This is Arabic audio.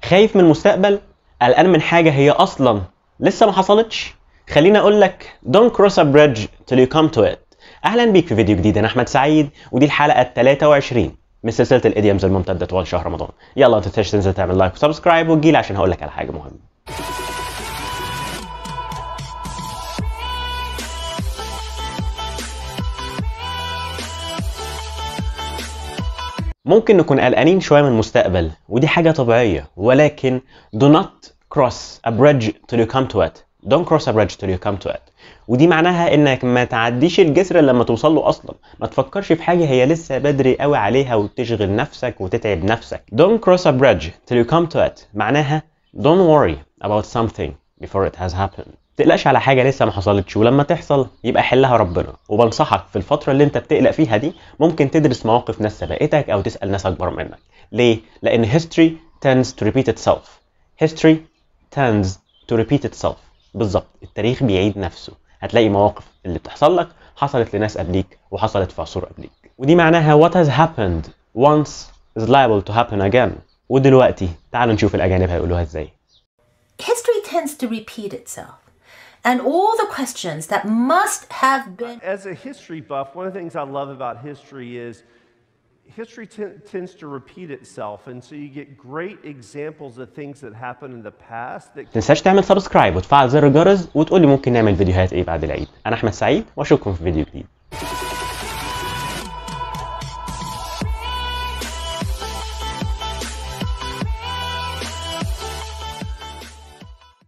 خايف من المستقبل؟ قلقان من حاجة هي أصلا لسه ما حصلتش؟ خليني أقول لك don't cross a bridge till you come to it. أهلا بيك في فيديو جديد. أنا أحمد سعيد ودي الحلقة 23 من سلسلة الإيديومز الممتدة طوال شهر رمضان. يلا ما تنساش تنزل تعمل لايك وسبسكرايب وتجيلي عشان هقول لك على حاجة مهمة. ممكن نكون قلقانين شوية من المستقبل ودي حاجة طبيعية، ولكن do not cross a bridge till you come to it. Don't cross a bridge till you come to it. ودي معناها انك ما تعديش الجسر لما توصل له اصلا. ما تفكرش في حاجة هي لسه بدري قوي عليها وتشغل نفسك وتتعب نفسك. Don't cross a bridge till you come to it معناها don't worry about something before it has happened. تقلقش على حاجة لسه ما حصلتش، ولما تحصل يبقى حلها ربنا. وبنصحك في الفترة اللي انت بتقلق فيها دي ممكن تدرس مواقف ناس سبقتك او تسأل ناس اكبر منك. ليه؟ لان history tends to repeat itself. History tends to repeat itself. بالظبط، التاريخ بيعيد نفسه. هتلاقي مواقف اللي بتحصل لك حصلت لناس قبليك وحصلت في عصور قبليك، ودي معناها what has happened once is liable to happen again. ودلوقتي تعالوا نشوف الأجانب هيقولوها ازاي. History tends to repeat itself. And all the questions that must have been... As a history buff, one of the things I love about history is history tends to repeat itself, and so you get great examples of things that happened in the past that... متنساش تعمل سبسكرايب وتفعل زر الجرس وتقولي ممكن نعمل فيديوهات ايه بعد العيد. أنا أحمد سعيد وأشوفكم في فيديو جديد.